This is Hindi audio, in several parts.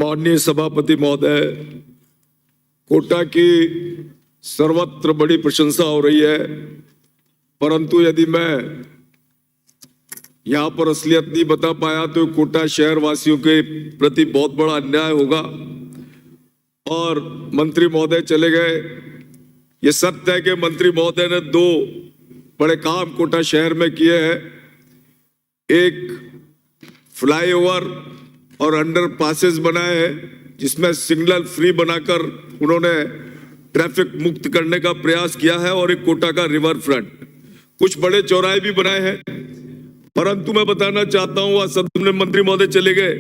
माननीय सभापति महोदय, कोटा की सर्वत्र बड़ी प्रशंसा हो रही है, परंतु यदि मैं यहाँ पर असलियत नहीं बता पाया तो कोटा शहर वासियों के प्रति बहुत बड़ा अन्याय होगा। और मंत्री महोदय चले गए, ये सत्य है कि मंत्री महोदय ने दो बड़े काम कोटा शहर में किए हैं। एक फ्लाईओवर और अंडर पासेस बनाए हैं, जिसमें सिग्नल फ्री बनाकर उन्होंने ट्रैफिक मुक्त करने का प्रयास किया है, और एक कोटा का रिवर फ्रंट, कुछ बड़े चौराहे भी बनाए हैं। परंतु मैं बताना चाहता हूं, आज सदन में मंत्री महोदय चले गए,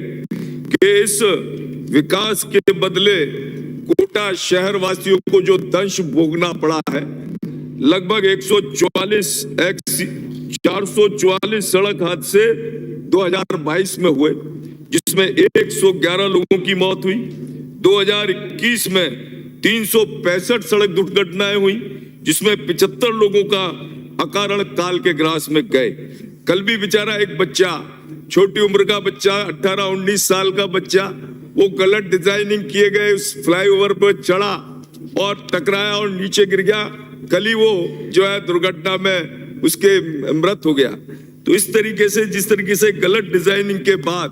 कि इस विकास के बदले कोटा शहर वासियों को जो दंश भोगना पड़ा है, लगभग 444 सड़क हादसे 2022 में हुए, जिसमें 111 लोगों की मौत हुई। 2021 में 365 सड़क दुर्घटनाएं हुई, जिसमें 75 लोगों का अकारण काल के ग्रास में गए। कल भी बेचारा एक बच्चा, छोटी उम्र का बच्चा, 18-19 साल का बच्चा, वो गलत डिजाइनिंग किए गए उस फ्लाईओवर पर चढ़ा और टकराया और नीचे गिर गया। कल ही वो जो है दुर्घटना में उसके मृत हो गया। तो इस तरीके से, जिस तरीके से गलत डिजाइनिंग के बाद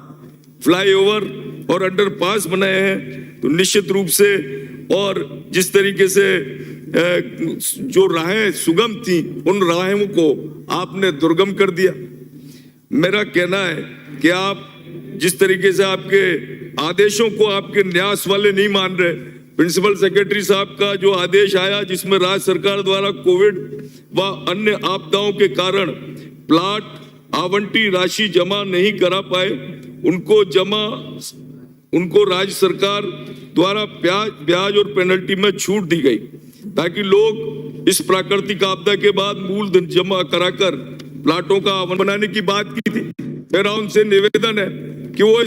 फ्लाईओवर और अंडरपास बनाए हैं, तो निश्चित रूप से, और जिस तरीके से जो राहें सुगम थी, उन राहों को आपने दुर्गम कर दिया। मेरा कहना है कि आप जिस तरीके से आपके आदेशों को आपके न्यास वाले नहीं मान रहे, प्रिंसिपल सेक्रेटरी साहब का जो आदेश आया, जिसमें राज्य सरकार द्वारा कोविड व अन्य आपदाओं के कारण प्लाट आवंटी राशि जमा नहीं करा पाए, उनको राज्य सरकार द्वारा ब्याज और पेनल्टी में छूट दी गई, ताकि लोग इस प्राकृतिक आपदा के बाद मूलधन जमा कराकर प्लाटों का आवंटन बनाने की बात की थी। मेरा उनसे निवेदन है कि वो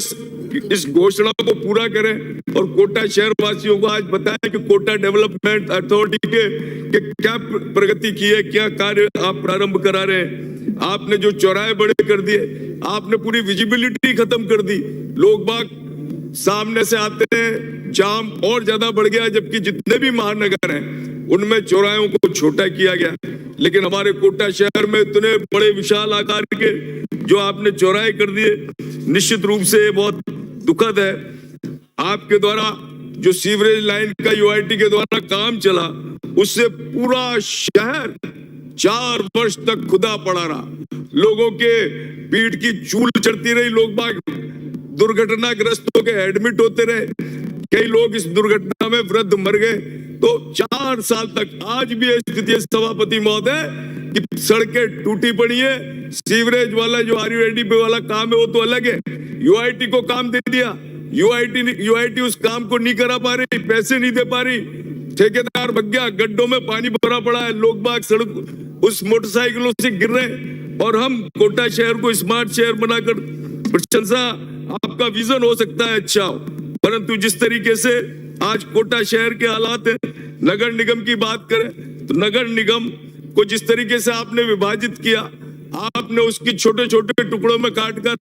इस घोषणा को पूरा करें और कोटा शहर वासियों को आज बताएं कि कोटा डेवलपमेंट अथॉरिटी के क्या प्रगति की है, क्या कार्य आप प्रारंभ करा रहे हैं। आपने जो चौराहे बड़े कर दिए, आपने पूरी विजिबिलिटी खत्म कर दी, लोग बाग सामने से आते हैं, जाम और ज्यादा बढ़ गया, जबकि जितने भी महानगर हैं उनमें चौराहों को छोटा किया गया। लेकिन हमारे कोटा शहर में इतने बड़े विशाल आकार के जो आपने चौराहे कर दिए, निश्चित रूप से बहुत दुखद है। आपके द्वारा जो सीवरेज लाइन का यूआईटी के द्वारा काम चला, उससे पूरा शहर 4 वर्ष तक खुदा पड़ा रहा, लोगों के पीठ की चूल चढ़ती रही, लोग बाग दुर्घटनाग्रस्त होकर एडमिट होते रहे, कई लोग इस दुर्घटना में वृद्ध मर गए। तो 4 साल तक आज भी स्थिति है सभापति महोदय कि सड़कें टूटी पड़ी है। सीवरेज वाला जो आरयूआईडीपी वाला काम है वो तो अलग है, यूआईटी को काम दे दिया, यूआईटी उस काम को नहीं करा पा रही, पैसे नहीं दे पा रही, ठेकेदार भग गया, गड्ढों में पानी भरा पड़ा है, लोग बाग सड़क उस मोटरसाइकिलों से गिर रहे हैं। और हम कोटा शहर को स्मार्ट शहर बनाकर, प्रशंसा आपका विजन हो सकता है अच्छा हो, परंतु जिस तरीके से आज कोटा शहर के हालात है, नगर निगम की बात करें तो नगर निगम को जिस तरीके से आपने विभाजित किया, आपने उसकी छोटे छोटे टुकड़ों में काटकर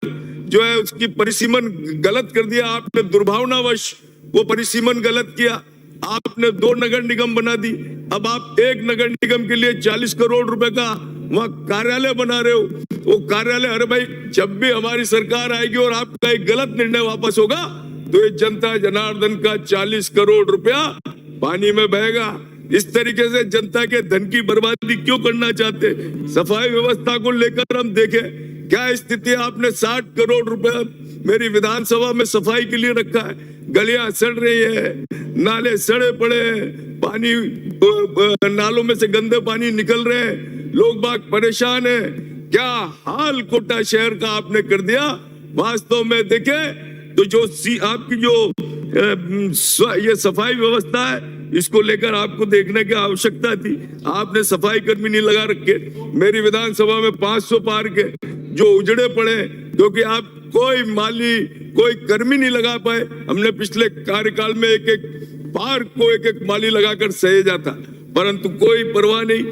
जो है उसकी परिसीमन गलत कर दिया, आपने दुर्भावनावश वो परिसीमन गलत किया, आपने 2 नगर निगम बना दी। अब आप एक नगर निगम के लिए 40 करोड़ रुपए का वहां कार्यालय बना रहे हो। वो कार्यालय, अरे भाई, जब भी हमारी सरकार आएगी और आपका एक गलत निर्णय वापस होगा, तो ये जनता जनार्दन का 40 करोड़ रुपया पानी में बहेगा। इस तरीके से जनता के धन की बर्बादी क्यों करना चाहते? सफाई व्यवस्था को लेकर हम देखें क्या स्थिति, आपने 60 करोड़ रुपया मेरी विधानसभा में सफाई के लिए रखा है, गलियां सड़ रही है, नाले सड़े पड़े हैं, पानी नालों में से गंदे पानी निकल रहे हैं, लोग बाग परेशान है। क्या हाल कोटा शहर का आपने कर दिया। वास्तव में देखें तो जो आपकी जो ये सफाई व्यवस्था है, इसको लेकर आपको देखने की आवश्यकता थी, आपने सफाई कर्मी नहीं लगा रखे। मेरी विधानसभा में 500 पार्क है जो उजड़े पड़े, क्योंकि आप कोई माली, कोई कर्मी नहीं लगा पाए। हमने पिछले कार्यकाल में एक पार्क को एक माली लगाकर सहेजा था, परंतु कोई परवाह नहीं,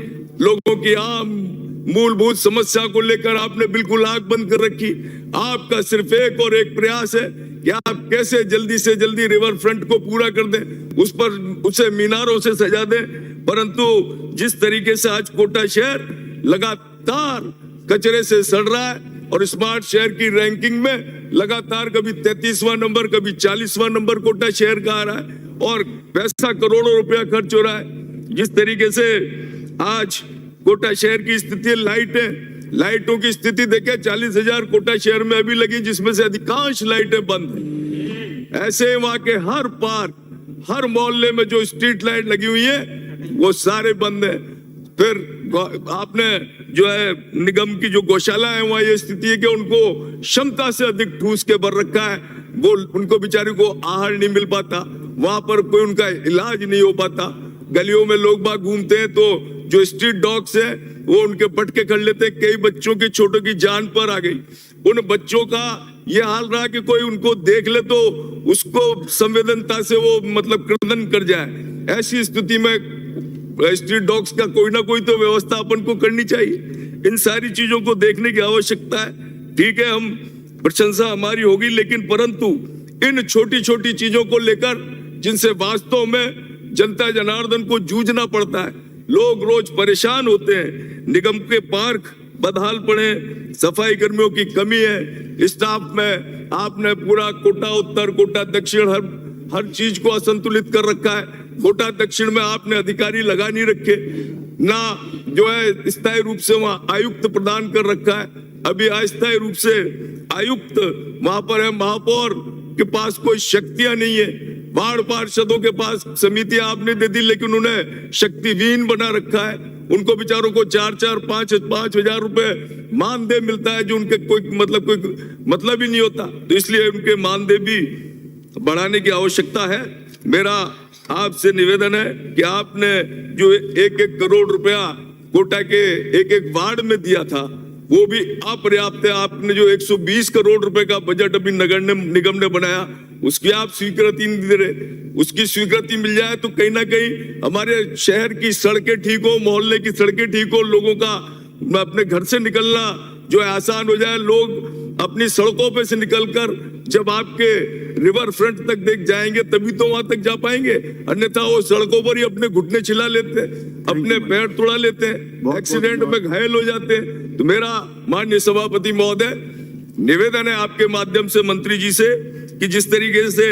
लोगों की आम मूलभूत समस्या को लेकर आपने बिल्कुल आंख बंद कर रखी। आपका सिर्फ एक और एक प्रयास है कि आप कैसे जल्दी से जल्दी रिवर फ्रंट को पूरा कर दें, उस पर उसे मीनारों से सजा दें। परंतु जिस तरीके से आज कोटा शहर लगातार कचरे से सड़ रहा है और स्मार्ट शहर की रैंकिंग में लगातार कभी 33वां नंबर, कभी 40वां नंबर कोटा शहर का आ रहा है और पैसा करोड़ों रुपया खर्च हो रहा है। जिस तरीके से आज कोटा शहर की स्थिति, लाइटों की स्थिति देखे, 40,000 कोटा शहर में अभी लगी, जिसमें से अधिकांश लाइटें बंद हैं। ऐसे वहां के हर पार्क, हर मोहल्ले में जो स्ट्रीट लाइट लगी हुई है वो सारे बंद है। फिर आपने जो है निगम की जो गौशाला है वहां ये स्थिति है कि उनको क्षमता से अधिक ठूस के भर रखा है, वो उनको बेचारे को आहार नहीं मिल पाता, वहां पर कोई उनका इलाज नहीं हो पाता। गलियों में लोग बाग घूमते हैं तो जो स्ट्रीट डॉग्स है वो उनके पटके कर लेते हैं। कई बच्चों की, छोटों की जान पर आ गई। उन बच्चों का ये हाल रहा कि कोई उनको देख ले तो उसको संवेदनता से वो मतलब क्रंदन कर जाए। ऐसी स्थिति में स्ट्रीट डॉग्स का कोई ना कोई तो व्यवस्था अपन को करनी चाहिए। इन सारी चीजों को देखने की आवश्यकता है। ठीक है, हम प्रशंसा हमारी होगी, लेकिन परंतु इन छोटी छोटी चीजों को लेकर जिनसे वास्तव में जनता जनार्दन को जूझना पड़ता है, लोग रोज परेशान होते हैं। निगम के पार्क बदहाल पड़े, सफाई कर्मियों की कमी है, स्टाफ में आपने पूरा कोटा उत्तर, कोटा दक्षिण हर चीज को असंतुलित कर रखा है। कोटा दक्षिण में आपने अधिकारी लगा नहीं रखे, ना जो है स्थायी रूप से वहां आयुक्त प्रदान कर रखा है। अभी अस्थायी रूप से आयुक्त वहां पर है, महापौर के पास कोई शक्तियां नहीं है, वार्ड पार्षदों के पास समितियां आपने दे दी, लेकिन उन्हें शक्तिहीन बना रखा है। उनको बेचारों को 4-4, 5-5 हजार रुपए मानदेय मिलता है, जो उनके कोई मतलब ही नहीं होता। तो इसलिए उनके मानदेय भी बढ़ाने की आवश्यकता है। मेरा आपसे निवेदन है कि आपने जो 1-1 करोड़ रुपया कोटा के एक वार्ड में दिया था वो भी अपर्याप्त है। आपने जो 120 करोड़ रुपए का बजट अभी नगर निगम ने बनाया उसकी आप स्वीकृति नहीं दे रहे। उसकी स्वीकृति मिल जाए तो कहीं ना कहीं हमारे शहर की सड़कें ठीक हो, मोहल्ले की सड़कें ठीक हो, लोगों का अपने घर से निकलना जो है आसान हो जाए। लोग अपनी सड़कों पे से निकलकर जब आपके रिवर फ्रंट तक देख जाएंगे तभी तो वहां तक जा पाएंगे, अन्यथा वो सड़कों पर ही अपने घुटने छिला लेते हैं, अपने पैर तोड़ा लेते हैं, एक्सीडेंट में घायल हो जाते हैं। तो मेरा माननीय सभापति महोदय निवेदन है आपके माध्यम से मंत्री जी से कि जिस तरीके से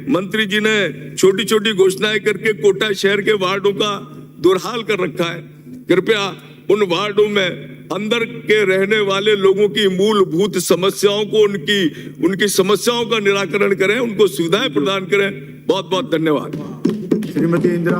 मंत्री जी ने छोटी छोटी घोषणाएं करके कोटा शहर के वार्डों का दुर्हाल कर रखा है, कृपया उन वार्डों में अंदर के रहने वाले लोगों की मूलभूत समस्याओं को, उनकी समस्याओं का निराकरण करें, उनको सुविधाएं प्रदान करें। बहुत बहुत धन्यवाद। श्रीमती इंदिरा